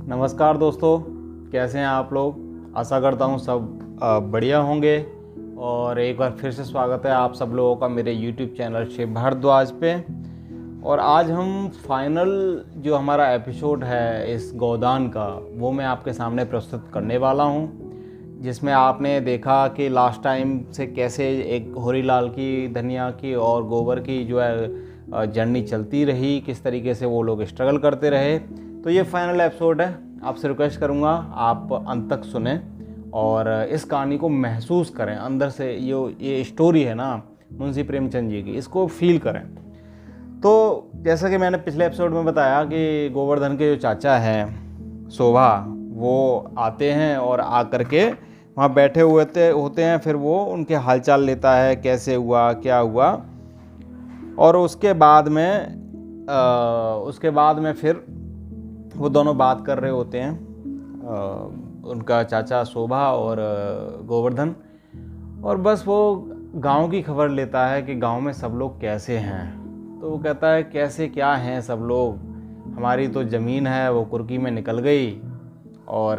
नमस्कार दोस्तों, कैसे हैं आप लोग। आशा करता हूँ सब बढ़िया होंगे। और एक बार फिर से स्वागत है आप सब लोगों का मेरे YouTube चैनल शिव भारद्वाज पे। और आज हम फाइनल जो हमारा एपिसोड है इस गोदान का, वो मैं आपके सामने प्रस्तुत करने वाला हूँ, जिसमें आपने देखा कि लास्ट टाइम से कैसे एक होरीलाल की, धनिया की और गोबर की जो है जर्नी चलती रही, किस तरीके से वो लोग स्ट्रगल करते रहे। तो ये फाइनल एपिसोड है। आपसे रिक्वेस्ट करूँगा आप अंत तक सुने और इस कहानी को महसूस करें अंदर से। ये स्टोरी है ना मुंशी प्रेमचंद जी की, इसको फील करें। तो जैसा कि मैंने पिछले एपिसोड में बताया कि गोवर्धन के जो चाचा हैं शोभा, वो आते हैं और आकर के वहाँ बैठे हुए होते हैं। फिर वो उनके हालचाल लेता है, कैसे हुआ, क्या हुआ। और उसके बाद में फिर वो दोनों बात कर रहे होते हैं, उनका चाचा शोभा और गोवर्धन। और बस वो गांव की खबर लेता है कि गांव में सब लोग कैसे हैं। तो वो कहता है कैसे क्या हैं सब लोग, हमारी तो ज़मीन है वो कुर्की में निकल गई और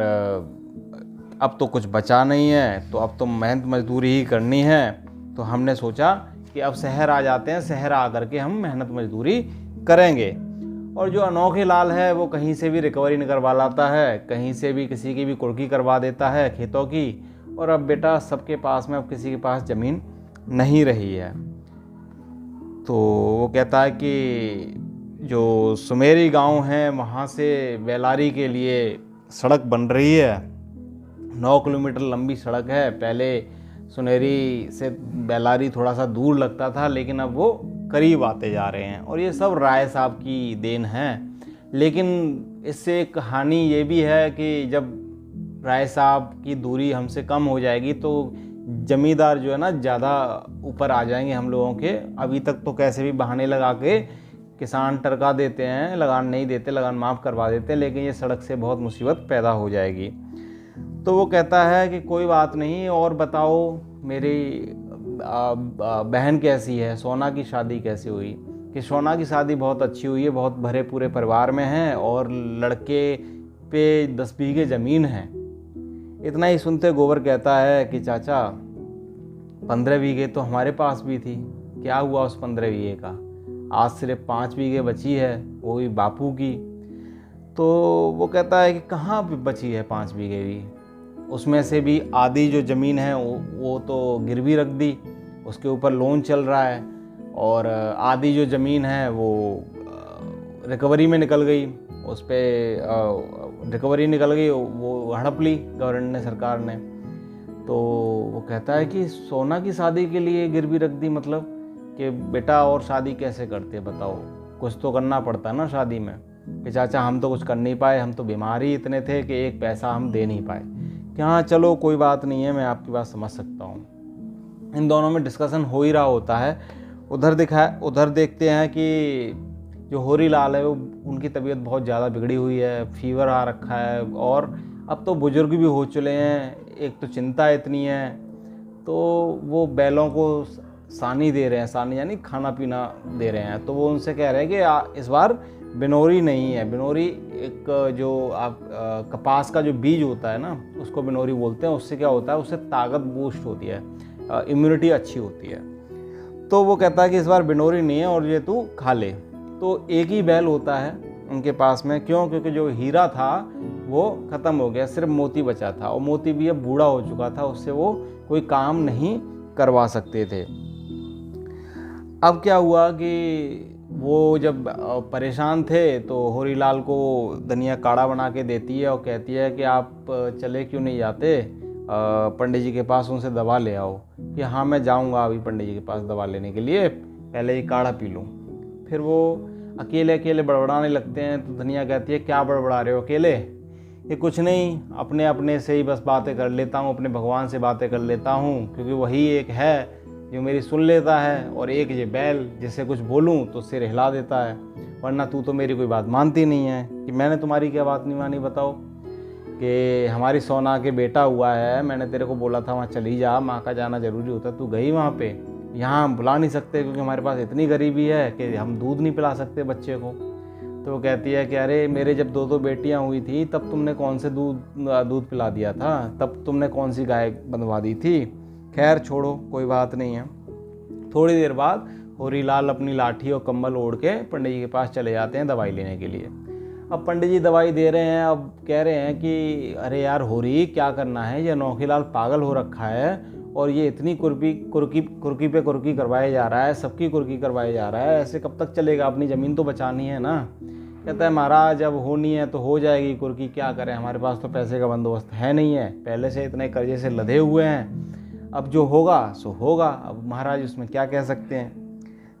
अब तो कुछ बचा नहीं है, तो अब तो मेहनत मजदूरी ही करनी है। तो हमने सोचा कि अब शहर आ जाते हैं, शहर आ करके हम मेहनत मजदूरी करेंगे। और जो अनोखे लाल है वो कहीं से भी रिकवरी नहीं करवा लाता है, कहीं से भी किसी की भी कुर्की करवा देता है खेतों की। और अब बेटा सबके पास में अब किसी के पास ज़मीन नहीं रही है। तो वो कहता है कि जो सुमेरी गांव है वहाँ से बेलारी के लिए सड़क बन रही है। 9 किलोमीटर लंबी सड़क है। पहले सुनेरी से बेलारी थोड़ा सा दूर लगता था, लेकिन अब वो करीब आते जा रहे हैं। और ये सब राय साहब की देन है। लेकिन इससे एक कहानी ये भी है कि जब राय साहब की दूरी हमसे कम हो जाएगी तो जमींदार जो है ना ज़्यादा ऊपर आ जाएंगे हम लोगों के। अभी तक तो कैसे भी बहाने लगा के किसान टरका देते हैं, लगान नहीं देते, लगान माफ़ करवा देते हैं, लेकिन ये सड़क से बहुत मुसीबत पैदा हो जाएगी। तो वो कहता है कि कोई बात नहीं, और बताओ मेरी बहन कैसी है, सोना की शादी कैसी हुई। कि सोना की शादी बहुत अच्छी हुई है, बहुत भरे पूरे परिवार में है और लड़के पे 10 बीघे ज़मीन है। इतना ही सुनते गोबर कहता है कि चाचा 15 बीघे तो हमारे पास भी थी, क्या हुआ उस 15 बीघे का। आज सिर्फ 5 बीघे बची है, वो भी बापू की। तो वो कहता है कि कहाँ बची है 5 बीघे भी, उसमें से भी आधी जो ज़मीन है वो तो गिरवी रख दी, उसके ऊपर लोन चल रहा है। और आधी जो ज़मीन है वो रिकवरी में निकल गई, उस पर रिकवरी निकल गई, वो हड़प ली गवर्नमेंट ने, सरकार ने। तो वो कहता है कि सोना की शादी के लिए गिरवी रख दी, मतलब कि बेटा और शादी कैसे करते बताओ, कुछ तो करना पड़ता है ना शादी में। कि चाचा हम तो कुछ कर नहीं पाए, हम तो बीमार ही इतने थे कि एक पैसा हम दे नहीं पाए। कि हाँ चलो कोई बात नहीं है, मैं आपकी बात समझ सकता हूँ। इन दोनों में डिस्कशन हो ही रहा होता है। उधर देखते हैं कि जो होरीलाल है वो, उनकी तबीयत बहुत ज़्यादा बिगड़ी हुई है, फीवर आ रखा है और अब तो बुजुर्ग भी हो चले हैं। एक तो चिंता इतनी है, तो वो बैलों को सानी दे रहे हैं, सानी यानी खाना पीना दे रहे हैं। तो वो उनसे कह रहे हैं कि इस बार बिनोरी नहीं है। बिनोरी एक जो आप कपास का जो बीज होता है ना, उसको बिनोरी बोलते हैं। उससे क्या होता है, उससे ताकत बूस्ट होती है, इम्यूनिटी अच्छी होती है। तो वो कहता है कि इस बार बिनोरी नहीं है और ये तू खा ले। तो एक ही बैल होता है उनके पास में, क्यों, क्योंकि जो हीरा था वो ख़त्म हो गया, सिर्फ मोती बचा था। और मोती भी अब बूढ़ा हो चुका था, उससे वो कोई काम नहीं करवा सकते थे। अब क्या हुआ कि वो जब परेशान थे तो होरीलाल को धनिया काढ़ा बना के देती है और कहती है कि आप चले क्यों नहीं जाते पंडित जी के पास, उनसे दवा ले आओ। कि हाँ मैं जाऊंगा अभी पंडित जी के पास दवा लेने के लिए, पहले ये काढ़ा पी लूँ। फिर वो अकेले अकेले बड़बड़ाने लगते हैं। तो धनिया कहती है क्या बड़बड़ा रहे हो अकेले। ये कुछ नहीं, अपने अपने से ही बस बातें कर लेता हूँ, अपने भगवान से बातें कर लेता हूँ, क्योंकि वही एक है जो मेरी सुन लेता है, और एक ये बैल जिससे कुछ बोलूं तो सिर हिला देता है। वरना तू तो मेरी कोई बात मानती नहीं है। कि मैंने तुम्हारी क्या बात नहीं मानी बताओ। कि हमारी सोना के बेटा हुआ है, मैंने तेरे को बोला था वहाँ चली जा, माँ का जाना ज़रूरी होता है, तू गई वहाँ पे। यहाँ हम बुला नहीं सकते क्योंकि हमारे पास इतनी गरीबी है कि हम दूध नहीं पिला सकते बच्चे को। तो वो कहती है कि अरे मेरे जब 2 बेटियां हुई थी तब तुमने कौन से दूध पिला दिया था, तब तुमने कौन सी गाय बंधवा दी थी। खैर छोड़ो, कोई बात नहीं है। थोड़ी देर बाद होरीलाल अपनी लाठी और कंबल ओढ़ के पंडित जी के पास चले जाते हैं दवाई लेने के लिए। अब पंडित जी दवाई दे रहे हैं। अब कह रहे हैं कि अरे यार होरी, क्या करना है, ये नौखीलाल पागल हो रखा है और ये इतनी कुर्की पे कुर्की करवाए जा रहा है, सबकी कुर्की करवाए जा रहा है, ऐसे कब तक चलेगा, अपनी ज़मीन तो बचानी है ना। कहता है महाराज जब होनी है तो हो जाएगी कुर्की, क्या करें, हमारे पास तो पैसे का बंदोबस्त है नहीं है, पहले से इतने कर्जे से लदे हुए हैं, अब जो होगा सो होगा, अब महाराज उसमें क्या कह सकते हैं।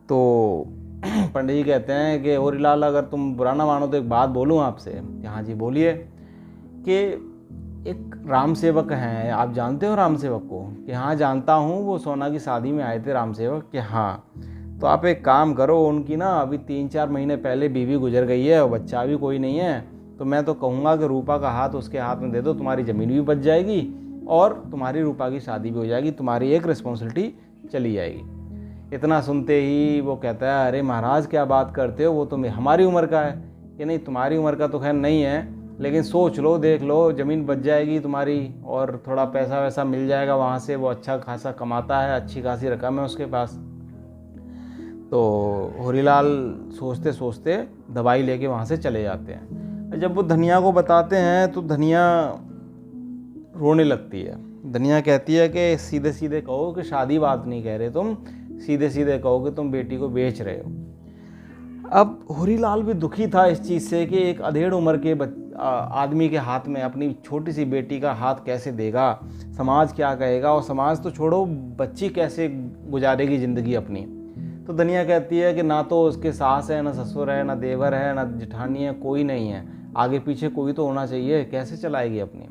तो पंडित जी कहते हैं कि होरीलाल अगर तुम बुरा ना मानो तो एक बात बोलूँ आपसे। हाँ जी बोलिए। कि एक राम सेवक हैं, आप जानते हो राम सेवक को? कि हाँ जानता हूँ, वो सोना की शादी में आए थे राम सेवक। कि हाँ, तो आप एक काम करो, उनकी ना अभी 3-4 महीने पहले बीवी गुजर गई है और बच्चा भी कोई नहीं है, तो मैं तो कहूँगा कि रूपा का हाथ उसके हाथ में दे दो, तुम्हारी ज़मीन भी बच जाएगी और तुम्हारी रूपा की शादी भी हो जाएगी, तुम्हारी एक रिस्पॉन्सिबिलिटी चली जाएगी। इतना सुनते ही वो कहता है अरे महाराज क्या बात करते हो, वो तो हमारी उम्र का है। कि नहीं, तुम्हारी उम्र का तो खैर नहीं है, लेकिन सोच लो, देख लो, ज़मीन बच जाएगी तुम्हारी और थोड़ा पैसा वैसा मिल जाएगा वहाँ से, वो अच्छा खासा कमाता है, अच्छी खासी रकम है उसके पास। तो होरीलाल सोचते सोचते दवाई लेके वहाँ से चले जाते हैं। जब वो धनिया को बताते हैं तो धनिया रोने लगती है। धनिया कहती है कि सीधे सीधे कहो कि शादी बात नहीं कह रहे तुम, सीधे सीधे कहो कि तुम बेटी को बेच रहे हो। अब होरीलाल भी दुखी था इस चीज़ से कि एक अधेड़ उम्र के आदमी के हाथ में अपनी छोटी सी बेटी का हाथ कैसे देगा, समाज क्या कहेगा, और समाज तो छोड़ो, बच्ची कैसे गुजारेगी ज़िंदगी अपनी। तो धनिया कहती है कि ना तो उसके सास है, ना ससुर है, ना देवर है, ना जेठानी है, कोई नहीं है, आगे पीछे कोई तो होना चाहिए, कैसे चलाएगी अपनी।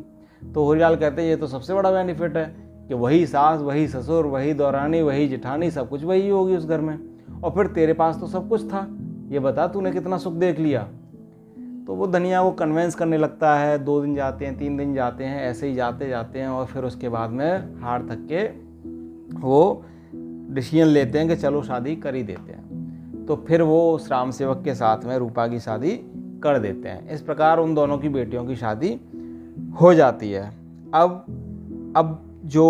तो होरीलाल कहते हैं ये तो सबसे बड़ा बेनिफिट है कि वही सास, वही ससुर, वही दौरानी, वही जेठानी, सब कुछ वही होगी उस घर में, और फिर तेरे पास तो सब कुछ था, ये बता तूने कितना सुख देख लिया। तो वो धनिया को कन्वेंस करने लगता है। 2 दिन जाते हैं, 3 दिन जाते हैं, ऐसे ही जाते जाते हैं, और फिर उसके बाद में हार थक के वो डिसीजन लेते हैं कि चलो शादी कर ही देते हैं। तो फिर वो उस राम सेवक के साथ में रूपा की शादी कर देते हैं। इस प्रकार उन दोनों की बेटियों की शादी हो जाती है। अब जो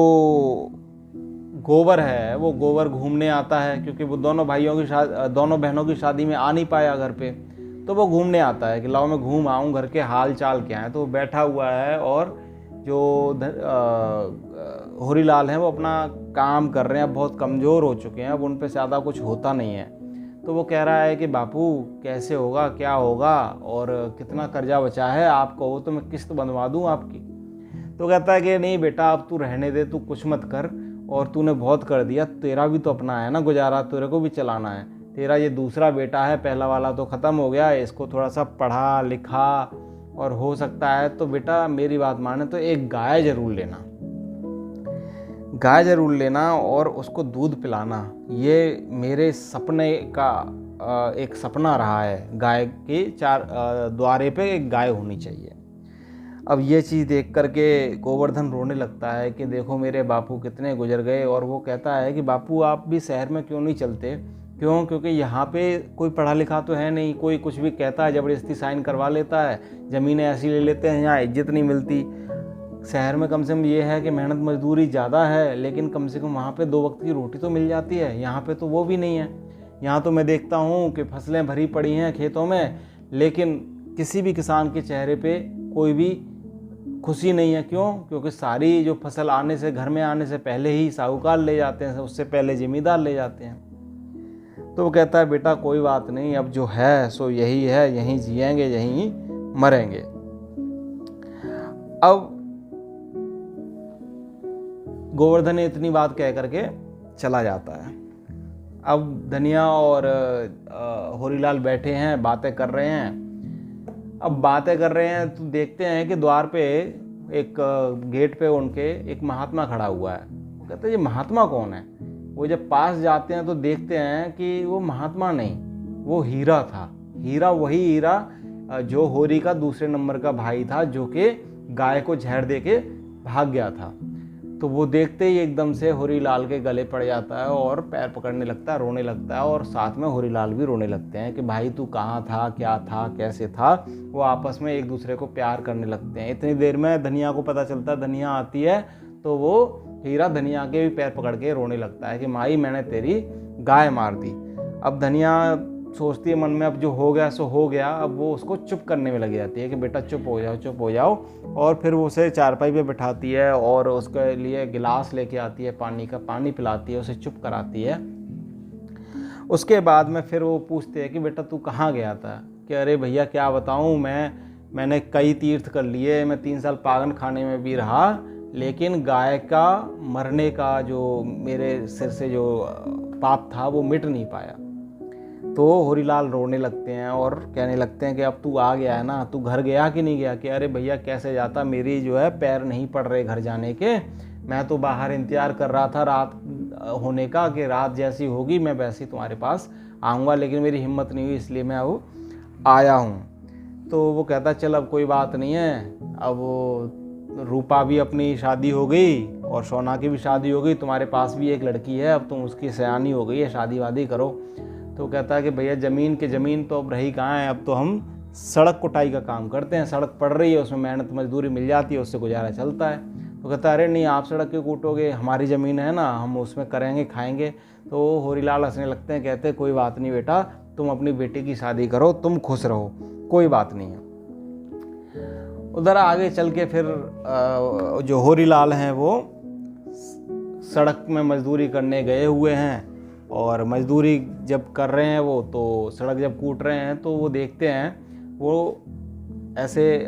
गोवर है वो गोवर घूमने आता है, क्योंकि वो दोनों बहनों की शादी में आ नहीं पाया घर पे, तो वो घूमने आता है कि लाओ मैं घूम आऊँ, घर के हाल चाल क्या है। तो वो बैठा हुआ है और जो होरीलाल हैं वो अपना काम कर रहे हैं, अब बहुत कमज़ोर हो चुके हैं, अब उन पे ज़्यादा कुछ होता नहीं है। तो वो कह रहा है कि बापू कैसे होगा, क्या होगा, और कितना कर्जा बचा है, आप कहो तो मैं किस्त बंधवा दूँ आपकी। तो कहता है कि नहीं बेटा अब तू रहने दे, तू कुछ मत कर, और तूने बहुत कर दिया, तेरा भी तो अपना है ना गुजारा, तेरे को भी चलाना है, तेरा ये दूसरा बेटा है, पहला वाला तो ख़त्म हो गया, इसको थोड़ा सा पढ़ा लिखा, और हो सकता है तो बेटा मेरी बात माने तो एक गाय ज़रूर लेना और उसको दूध पिलाना, ये मेरे सपने का एक सपना रहा है, गाय के 4 द्वारे पे एक गाय होनी चाहिए। अब ये चीज़ देख करके गोवर्धन रोने लगता है कि देखो मेरे बापू कितने गुजर गए, और वो कहता है कि बापू आप भी शहर में क्यों नहीं चलते, क्यों, क्योंकि यहाँ पे कोई पढ़ा लिखा तो है नहीं, कोई कुछ भी कहता है ज़बरदस्ती साइन करवा लेता है, ज़मीनें ऐसी ले लेते हैं, यहाँ इज्जत नहीं मिलती। शहर में कम से कम ये है कि मेहनत मजदूरी ज़्यादा है, लेकिन कम से कम वहाँ पे 2 वक्त की रोटी तो मिल जाती है, यहाँ पे तो वो भी नहीं है। यहाँ तो मैं देखता हूँ कि फसलें भरी पड़ी हैं खेतों में, लेकिन किसी भी किसान के चेहरे पे कोई भी खुशी नहीं है। क्यों? क्योंकि सारी जो फसल घर में आने से पहले ही साहूकार ले जाते हैं, उससे पहले ज़मींदार ले जाते हैं। तो वो कहता है बेटा कोई बात नहीं, अब जो है सो यही है, यहीं जिएंगे, यहीं मरेंगे। अब गोवर्धन ने इतनी बात कह करके चला जाता है। अब धनिया और होरीलाल बैठे हैं, बातें कर रहे हैं। अब बातें कर रहे हैं तो देखते हैं कि द्वार पे एक गेट पे उनके एक महात्मा खड़ा हुआ है। वो कहते हैं ये महात्मा कौन है? वो जब पास जाते हैं तो देखते हैं कि वो महात्मा नहीं, वो हीरा था। हीरा वही हीरा जो होरी का दूसरे नंबर का भाई था, जो कि गाय को जहर दे के भाग गया था। तो वो देखते ही एकदम से होरीलाल के गले पड़ जाता है और पैर पकड़ने लगता है, रोने लगता है, और साथ में होरीलाल भी रोने लगते हैं कि भाई तू कहाँ था, क्या था, कैसे था। वो आपस में एक दूसरे को प्यार करने लगते हैं। इतनी देर में धनिया को पता चलता है, धनिया आती है तो वो हीरा धनिया के भी पैर पकड़ के रोने लगता है कि माई मैंने तेरी गाय मार दी। अब धनिया सोचती है मन में अब जो हो गया सो हो गया। अब वो उसको चुप करने में लगी जाती है कि बेटा चुप हो जाओ, चुप हो जाओ। और फिर वो उसे चारपाई पे बिठाती है और उसके लिए गिलास लेके आती है पानी का, पानी पिलाती है, उसे चुप कराती है। उसके बाद में फिर वो पूछते हैं कि बेटा तू कहाँ गया था। कि अरे भैया क्या बताऊँ, मैंने कई तीर्थ कर लिए, मैं 3 साल पागन खाने में भी रहा, लेकिन गाय का मरने का जो मेरे सिर से जो पाप था वो मिट नहीं पाया। तो होरीलाल रोने लगते हैं और कहने लगते हैं कि अब तू आ गया है ना, तू घर गया कि नहीं गया। कि अरे भैया कैसे जाता, मेरी जो है पैर नहीं पड़ रहे घर जाने के, मैं तो बाहर इंतजार कर रहा था रात होने का कि रात जैसी होगी मैं वैसे ही तुम्हारे पास आऊँगा, लेकिन मेरी हिम्मत नहीं हुई इसलिए मैं अब आया हूँ। तो वो कहता चल अब कोई बात नहीं है, अब रूपा भी अपनी शादी हो गई और सोना की भी शादी हो गई, तुम्हारे पास भी एक लड़की है, अब तुम उसकी सयानी हो गई है, शादी वादी करो। तो कहता है कि भैया ज़मीन तो अब रही कहाँ है, अब तो हम सड़क कुटाई का काम करते हैं, सड़क पड़ रही है, उसमें मेहनत मजदूरी मिल जाती है, उससे गुजारा चलता है। तो कहता है अरे नहीं आप सड़क क्यों कूटोगे, हमारी ज़मीन है ना, हम उसमें करेंगे खाएंगे। तो होरीलाल हंसने लगते हैं, कहते हैं कोई बात नहीं बेटा, तुम अपनी बेटी की शादी करो, तुम खुश रहो, कोई बात नहीं है। उधर आगे चल के फिर जो होरीलाल हैं वो सड़क में मजदूरी करने गए हुए हैं, और मजदूरी जब कर रहे हैं वो, तो सड़क जब कूट रहे हैं तो वो देखते हैं वो ऐसे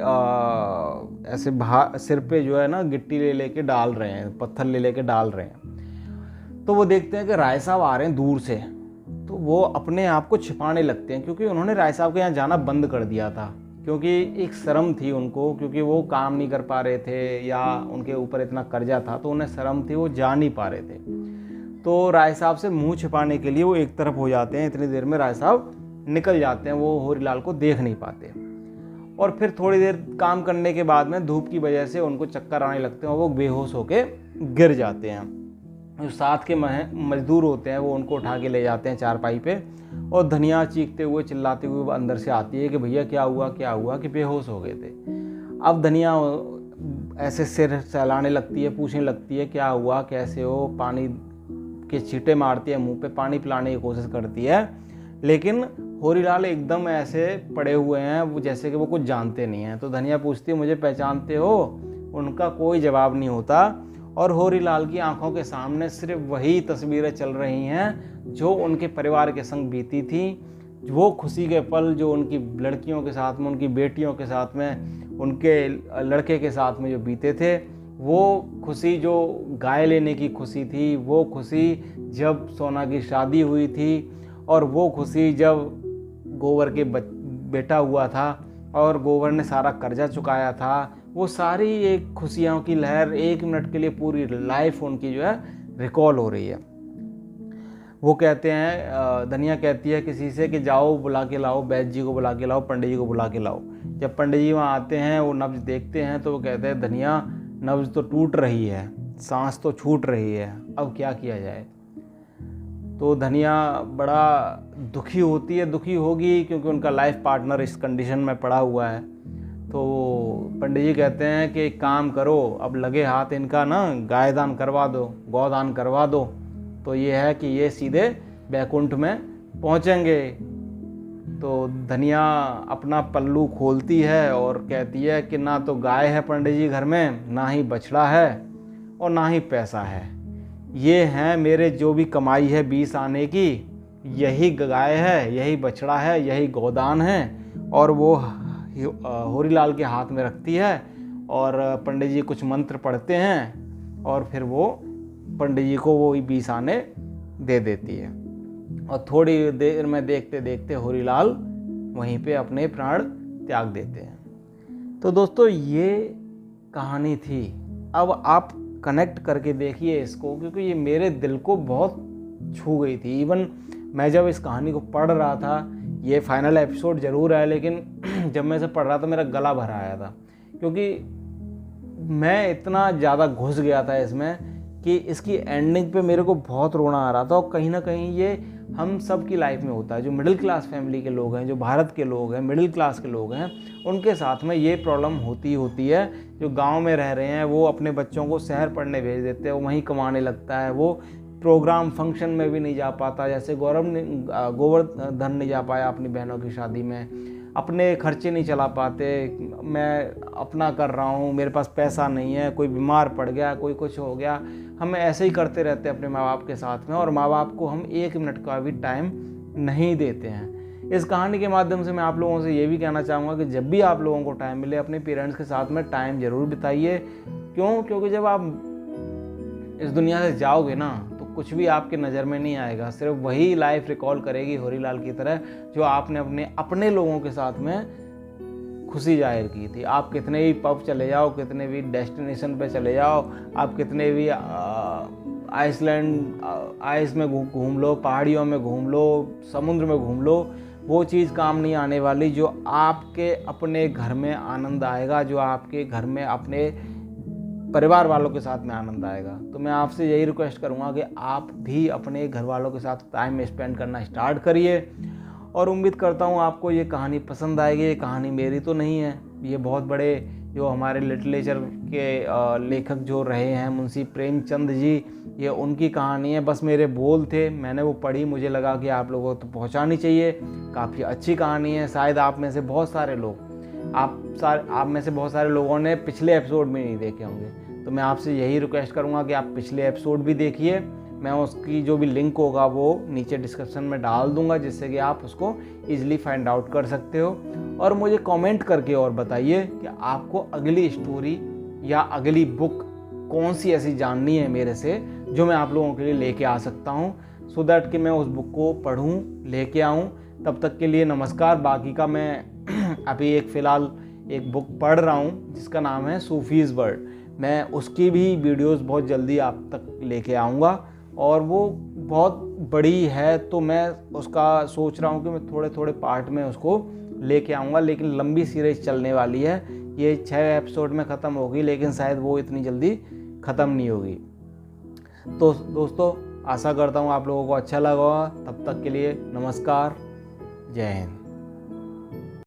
सिर पे जो है ना गिट्टी ले लेके डाल रहे हैं, पत्थर ले लेके डाल रहे हैं। तो वो देखते हैं कि राय साहब आ रहे हैं दूर से, तो वो अपने आप को छिपाने लगते हैं, क्योंकि उन्होंने राय साहब के यहाँ जाना बंद कर दिया था, क्योंकि एक शर्म थी उनको, क्योंकि वो काम नहीं कर पा रहे थे या उनके ऊपर इतना कर्जा था, तो उन्हें शर्म थी, वो जा नहीं पा रहे थे। तो राय साहब से मुंह छिपाने के लिए वो एक तरफ हो जाते हैं। इतनी देर में राय साहब निकल जाते हैं, वो होरीलाल को देख नहीं पाते। और फिर थोड़ी देर काम करने के बाद में धूप की वजह से उनको चक्कर आने लगते हैं और वो बेहोश होके गिर जाते हैं। जो साथ के मजदूर होते हैं वो उनको उठा के ले जाते हैं चारपाई पे, और धनिया चीखते हुए चिल्लाते हुए वो अंदर से आती है कि भैया क्या हुआ क्या हुआ, कि बेहोश हो गए थे। अब धनिया ऐसे सिर सहलाने लगती है, पूछने लगती है क्या हुआ कैसे हो, पानी के छींटे मारती है, मुंह पे पानी पिलाने की कोशिश करती है, लेकिन होरीलाल एकदम ऐसे पड़े हुए हैं वो जैसे कि वो कुछ जानते नहीं हैं। तो धनिया पूछती है मुझे पहचानते हो, उनका कोई जवाब नहीं होता, और होरीलाल की आंखों के सामने सिर्फ वही तस्वीरें चल रही हैं जो उनके परिवार के संग बीती थी। वो खुशी के पल जो उनकी लड़कियों के साथ में, उनकी बेटियों के साथ में, उनके लड़के के साथ में जो बीते थे, वो खुशी जो गाय लेने की खुशी थी, वो खुशी जब सोना की शादी हुई थी, और वो खुशी जब गोबर के बेटा हुआ था और गोबर ने सारा कर्जा चुकाया था, वो सारी एक खुशियों की लहर 1 मिनट के लिए पूरी लाइफ उनकी जो है रिकॉल हो रही है। वो कहते हैं, धनिया कहती है किसी से कि जाओ बुला के लाओ, वैद्य जी को बुला के लाओ, पंडित जी को बुला के लाओ। जब पंडित जी वहाँ आते हैं, वो नब्ज देखते हैं, तो वो कहते हैं धनिया नब्ज तो टूट रही है, सांस तो छूट रही है, अब क्या किया जाए। तो धनिया बड़ा दुखी होती है, दुखी होगी क्योंकि उनका लाइफ पार्टनर इस कंडीशन में पड़ा हुआ है। तो पंडित जी कहते हैं कि एक काम करो, अब लगे हाथ इनका ना गाय दान करवा दो, गौदान करवा दो, तो ये है कि ये सीधे बैकुंठ में पहुंचेंगे। तो धनिया अपना पल्लू खोलती है और कहती है कि ना तो गाय है पंडित जी घर में, ना ही बछड़ा है और ना ही पैसा है, ये हैं मेरे जो भी कमाई है 20 आने की, यही गाय है, यही बछड़ा है, यही गोदान है। और वो होरीलाल के हाथ में रखती है और पंडित जी कुछ मंत्र पढ़ते हैं और फिर वो पंडित जी को वो 20 आने दे देती है। और थोड़ी देर में देखते देखते होरीलाल वहीं पे अपने प्राण त्याग देते हैं। तो दोस्तों ये कहानी थी। अब आप कनेक्ट करके देखिए इसको, क्योंकि ये मेरे दिल को बहुत छू गई थी। इवन मैं जब इस कहानी को पढ़ रहा था, ये फाइनल एपिसोड ज़रूर है, लेकिन जब मैं इसे पढ़ रहा था मेरा गला भर आया था, क्योंकि मैं इतना ज़्यादा घुस गया था इसमें कि इसकी एंडिंग पे मेरे को बहुत रोना आ रहा था। और कहीं ना कहीं ये हम सब की लाइफ में होता है। जो मिडिल क्लास फैमिली के लोग हैं, जो भारत के लोग हैं, मिडिल क्लास के लोग हैं, उनके साथ में ये प्रॉब्लम होती है। जो गांव में रह रहे हैं वो अपने बच्चों को शहर पढ़ने भेज देते हैं, वो वहीं कमाने लगता है, वो प्रोग्राम फंक्शन में भी नहीं जा पाता। जैसे गोवर्धन नहीं जा पाया अपनी बहनों की शादी में, अपने खर्चे नहीं चला पाते। मैं अपना कर रहा हूँ, मेरे पास पैसा नहीं है, कोई बीमार पड़ गया, कोई कुछ हो गया, हम ऐसे ही करते रहते हैं अपने माँ बाप के साथ में, और माँ बाप को हम 1 मिनट का भी टाइम नहीं देते हैं। इस कहानी के माध्यम से मैं आप लोगों से ये भी कहना चाहूँगा कि जब भी आप लोगों को टाइम मिले अपने पेरेंट्स के साथ में टाइम ज़रूर बिताइए। क्योंकि जब आप इस दुनिया से जाओगे ना तो कुछ भी आपके नज़र में नहीं आएगा, सिर्फ वही लाइफ रिकॉल करेगी होरीलाल की तरह जो आपने अपने लोगों के साथ में खुशी जाहिर की थी। आप कितने भी पब चले जाओ, कितने भी डेस्टिनेशन पे चले जाओ, आप कितने भी आइस में घूम लो, पहाड़ियों में घूम लो, समुद्र में घूम लो, वो चीज़ काम नहीं आने वाली जो आपके अपने घर में आनंद आएगा, जो आपके घर में अपने परिवार वालों के साथ में आनंद आएगा। तो मैं आपसे यही रिक्वेस्ट करूँगा कि आप भी अपने घर वालों के साथ टाइम स्पेंड करना स्टार्ट करिए। और उम्मीद करता हूँ आपको ये कहानी पसंद आएगी। ये कहानी मेरी तो नहीं है, ये बहुत बड़े जो हमारे लिटरेचर के लेखक जो रहे हैं मुंशी प्रेमचंद जी, ये उनकी कहानी है। बस मेरे बोल थे, मैंने वो पढ़ी, मुझे लगा कि आप लोगों को तो पहुँचानी चाहिए। काफ़ी अच्छी कहानी है। शायद आप में से बहुत सारे लोगों ने पिछले एपिसोड में नहीं देखे होंगे, तो मैं आपसे यही रिक्वेस्ट करूंगा कि आप पिछले एपिसोड भी देखिए। मैं उसकी जो भी लिंक होगा वो नीचे डिस्क्रिप्शन में डाल दूंगा, जिससे कि आप उसको इजीली फाइंड आउट कर सकते हो। और मुझे कमेंट करके और बताइए कि आपको अगली स्टोरी या अगली बुक कौन सी ऐसी जाननी है मेरे से जो मैं आप लोगों के लिए लेके आ सकता हूँ, सो दैट कि मैं उस बुक को पढ़ूँ, लेके आऊँ। तब तक के लिए नमस्कार। बाकी का मैं अभी फ़िलहाल एक बुक पढ़ रहा हूँ जिसका नाम है सूफीज़ वर्ल्ड। मैं उसकी भी वीडियोस बहुत जल्दी आप तक लेके आऊँगा, और वो बहुत बड़ी है तो मैं उसका सोच रहा हूँ कि मैं थोड़े थोड़े पार्ट में उसको लेके आऊँगा। लेकिन लंबी सीरीज चलने वाली है, ये 6 एपिसोड में ख़त्म होगी, लेकिन शायद वो इतनी जल्दी ख़त्म नहीं होगी। तो दोस्तों, आशा करता हूँ आप लोगों को अच्छा लगा होगा। तब तक के लिए नमस्कार, जय हिंद।